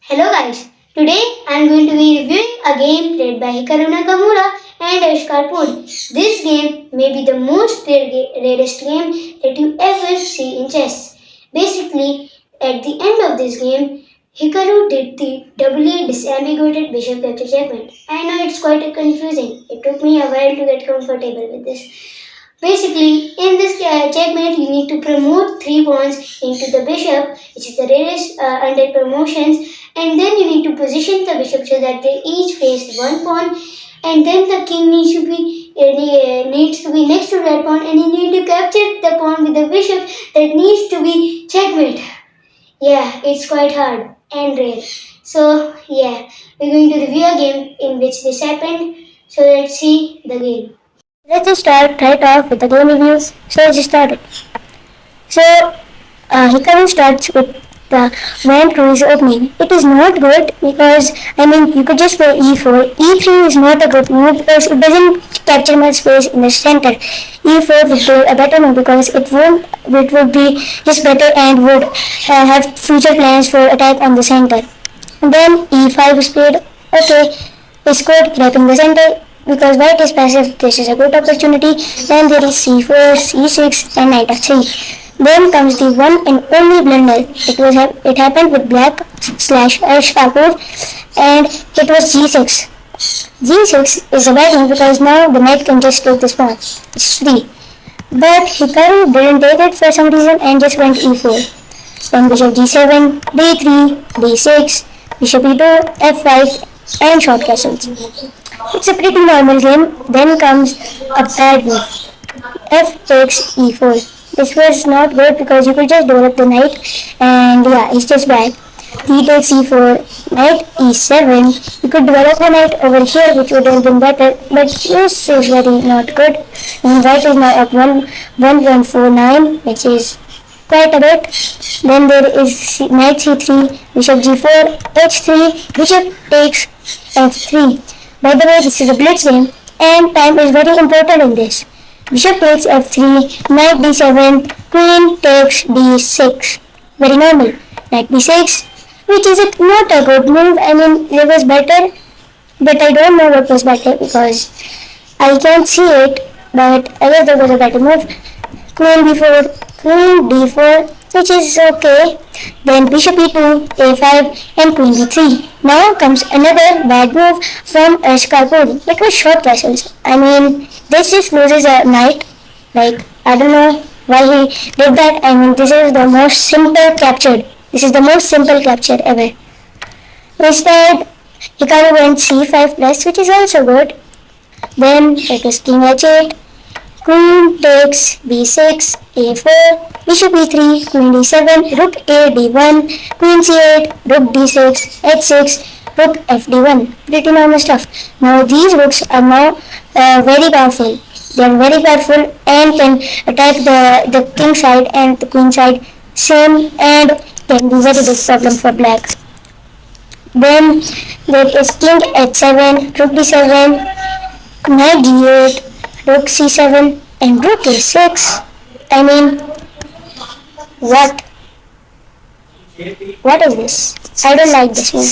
Hello guys, today I am going to be reviewing a game played by Hikaru Nakamura and Ashkar. This game may be the most rarest game that you ever see in chess. Basically, at the end of this game, Hikaru did the doubly disambiguated bishop capture checkmate. I know it's quite confusing. It took me a while to get comfortable with this. Basically, in this checkmate, you need to promote 3 pawns into the bishop, which is the rarest under promotions, and then you need to position the bishop so that they each face 1 pawn, and then the king needs to be next to that pawn, and you need to capture the pawn with the bishop that needs to be checkmate. Yeah, it's quite hard and rare. So yeah, we're going to review a game in which this happened. So let's see the game. Let's just start right off with the game reviews. So let's just start it. So Hikaru starts with the when crew is opening. It is not good because you could just play e4. e3 is not a good move because it doesn't capture much space in the center. e4 would be a better move because it would be just better and would have future plans for attack on the center. And then e5 is played. Okay, it's good grabbing the center. Because white is passive, this is a good opportunity. Then there is c4, c6 and knight f3. Then comes the one and only blunder. It happened with black slash Hikaru and it was g6. g6 is a bad move because now the knight can just take this pawn. It's 3. But Hikaru didn't take it for some reason and just went e4. Then bishop g7, d3, d6, bishop e2, f5 and short castles. It's a pretty normal game. Then comes a bad move. F takes e4. This was not good because you could just develop the knight and yeah, it's just bad. He takes e4, knight e7. You could develop the knight over here which would have been better, but this is very not good. And white is now up 1.49, which is quite a bit. Then there is knight c3, bishop g4, h3, bishop takes f3. By the way, this is a blitz game and time is very important in this. Bishop takes f3, knight d7, queen takes d6. Very normal. Knight b6, which is not a good move. It was better, but I don't know what was better because I can't see it, but I guess there was a better move. Queen b4, queen d4, which is okay. Then bishop e2, a5 and queen d3. Now comes another bad move from Hikaru. It was short castles. This just loses a knight. I don't know why he did that. This is the most simple captured. This is the most simple capture ever. Instead, Hikaru went c5 plus, which is also good. Then it was king h8. Queen takes b6, a4, bishop e3, queen d7, rook a d1, queen c8, rook d6, h6, rook fd1. Pretty normal stuff. Now these rooks are now very powerful. They are very powerful and can attack the king side and the queen side same and can be very big problem for black. Then there is king h7, rook d7, knight d8, rook c7 and rook a6. What? What is this? I don't like this move.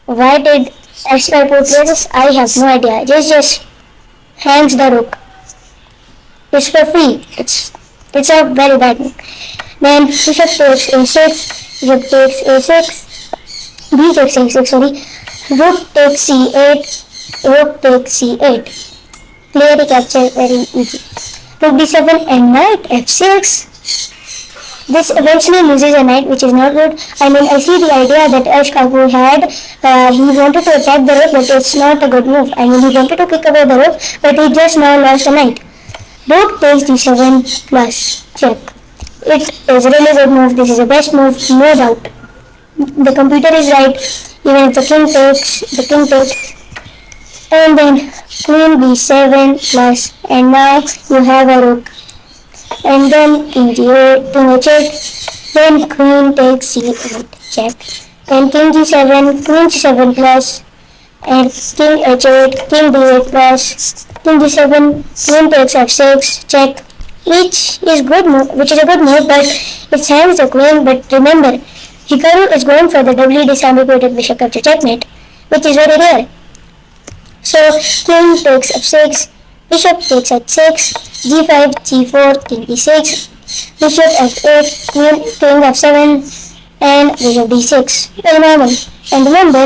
Why did Hikaru play this? I have no idea. Just hangs the rook. It's for free. It's a very bad move. Then bishop takes a6, bishop takes a6, b takes a6, rook takes c8, rook takes c8. Play the capture very easy. Rook d7 and knight f6. This eventually loses a knight, which is not good. I see the idea that Hikaru had. He wanted to attack the rook, but it's not a good move. He wanted to kick away the rook, but he just now lost a knight. Rook takes d7 plus check. It is a really good move. This is the best move, no doubt. The computer is right. Even if the king takes. And then queen b7 plus, and now you have a rook. And then king g8, king h8, then queen takes c8, check. Then king g7, queen c7 plus, and king h8, king d8 plus, king g7, queen takes f6, check. Which is a good move, but it hangs the queen. But remember, Hikaru is going for the doubly disambiguated bishop capture checkmate, which is very rare. So king takes f6, bishop takes h6, g5, g4, king e6, bishop f8, king f7, and bishop d6. Very normal. And remember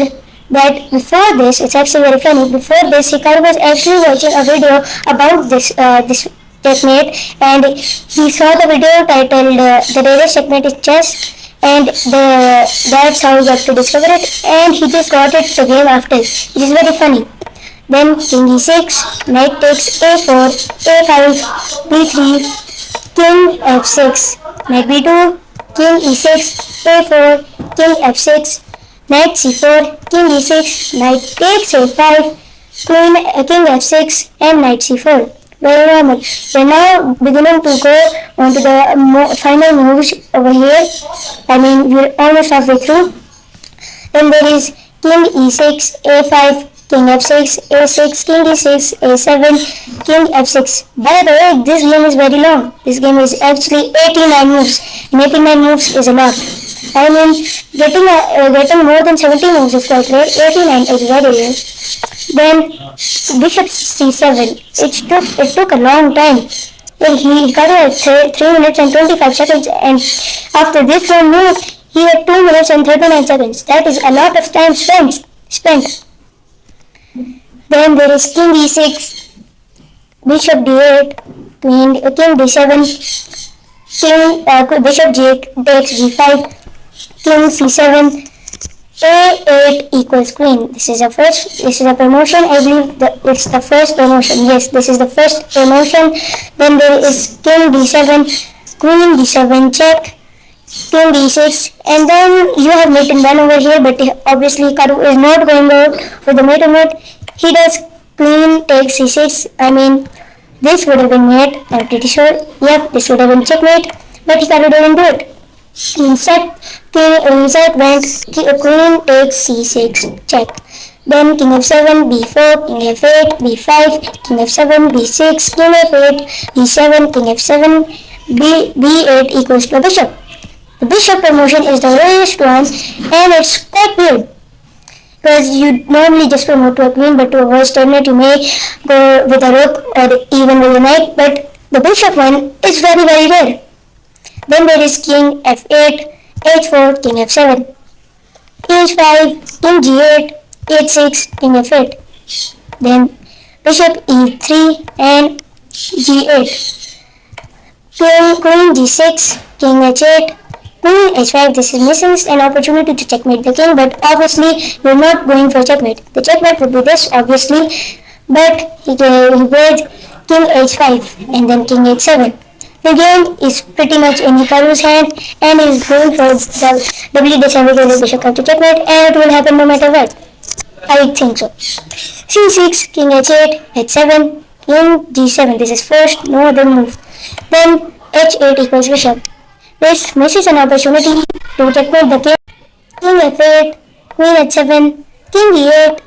that before this, it's actually very funny. Before this, Hikaru was actually watching a video about this checkmate, and he saw the video titled "The Rarest Checkmate is Chess." And that's how he got to discover it, and he just got it the game after, which is very funny. Then king e6, knight takes a4, a5, b3, king f6, knight b2, king e6, a4, king f6, knight c4, king e6, knight takes a5, king f6, and knight c4. Very normal. We're now beginning to go on to the final moves over here. I mean, we're almost halfway through. Then there is king e6, a5, king f6, a6, king d6, a7, king f6. By the way, this game is very long. This game is actually 89 moves, and 89 moves is a lot. I mean, getting more than 70 moves is quite rare. 89 is very rare. Then bishop c7. It took a long time. He got it at 3 minutes and 25 seconds, and after this one move, he had 2 minutes and 39 seconds. That is a lot of time spent. Then there is king e6, bishop d8, king d7, bishop takes g5, king c7, a8 equals queen. This is a promotion. I believe it's the first promotion. Yes, this is the first promotion. Then there is king d7, queen d7 check, king d6, and then you have mate and done over here, but obviously Hikaru is not going out for the mate and mate. He does queen takes c6. I mean, this would have been mate, I'm pretty sure. Yep, this would have been checkmate, but Hikaru didn't do it. Instead went queen takes c6 check. Then king f7, b4, king f8, b5, king f7, b6, king f8, b7, king f7, b8 equals to bishop. The bishop promotion is the rarest one, and it's quite weird. Because you normally just promote to a queen, but to avoid stalemate you may go with a rook or even with a knight, but the bishop one is very rare. Then there is king f8, h4, king f7, h5, king g8, h6, king f8. Then bishop e3 and g8. Queen g6, king h8, queen h5. This is missing an opportunity to checkmate the king, but obviously we're not going for checkmate. The checkmate would be this, obviously, but he played king h5 and then king h7. The game is pretty much in Hikaru's hand, and he is going for the doubly disambiguated bishop capture checkmate, and it will happen no matter what. I think so. c6, king h8, h7, king g7. This is first, no other move. Then h8 equals bishop. This misses an opportunity to checkmate the king. King f8, queen h7, king e8,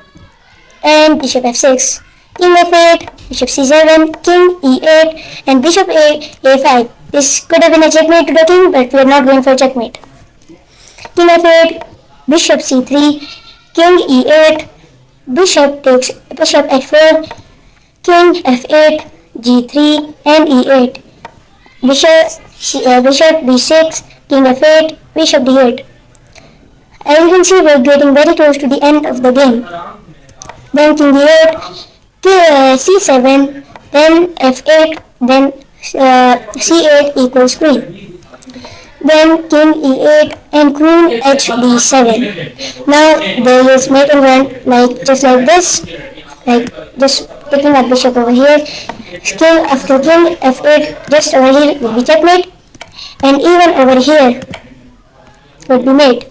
and bishop f6. King f8, bishop c7, king e8, and bishop a5. This could have been a checkmate to the king, but we are not going for checkmate. King f8, bishop c3, king e8, bishop f4, king f8, g3, and e8. Bishop b6, king f8, bishop d8. As you can see, we are getting very close to the end of the game. Then king d8, c7, then f8, then c8 equals queen. Then king e8 and queen hd7. Now there is mate and run just like this, like just picking up bishop over here. King after king f8, just over here would be checkmate, and even over here would be mate.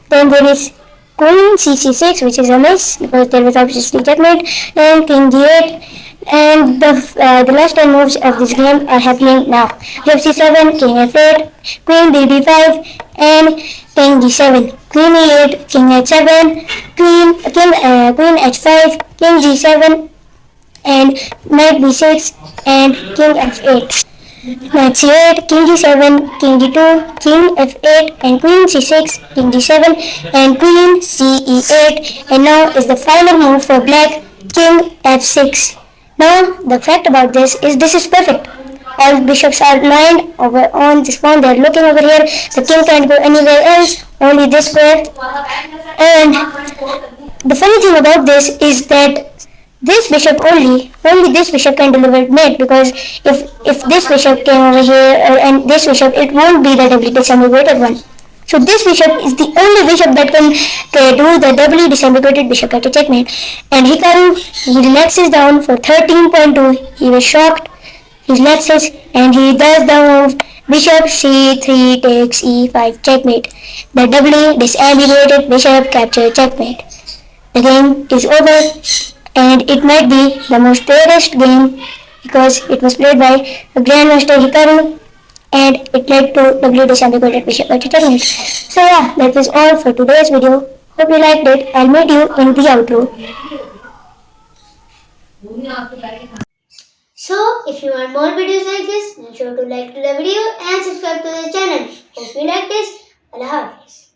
Then there is queen c6, which is a miss because there was obviously checkmate, and king d8, and the last 10 moves of this game are happening now. Bishop c7, king f8, queen bb5, and king d7, queen e8, king h7, queen h5, king g7, and knight b6, and king f8. Knight c8, king g7, king d2, king f8, and queen c6, king g7, and queen ce8. And now is the final move for black, king f6. Now the fact about this is perfect. All bishops are lined over on this pawn. They're looking over here. The king can't go anywhere else. Only this square. And the funny thing about this is that this bishop only this bishop can deliver mate, because if this bishop came over here and this bishop, it won't be the doubly disambiguated one. So this bishop is the only bishop that can do the doubly disambiguated bishop at a checkmate. And Hikaru, he relaxes down for 13.2. He was shocked. He relaxes and he does the move bishop c3 takes e5 checkmate. The doubly disambiguated bishop capture checkmate. The game is over, and it might be the most rarest game because it was played by a Grandmaster Hikaru, and it led to W disambiguated bishop at checkmate. So yeah, that was all for today's video. Hope you liked it. I'll meet you in the outro. So, if you want more videos like this, make sure to like the video and subscribe to the channel. Hope you like this. Allah Hafiz.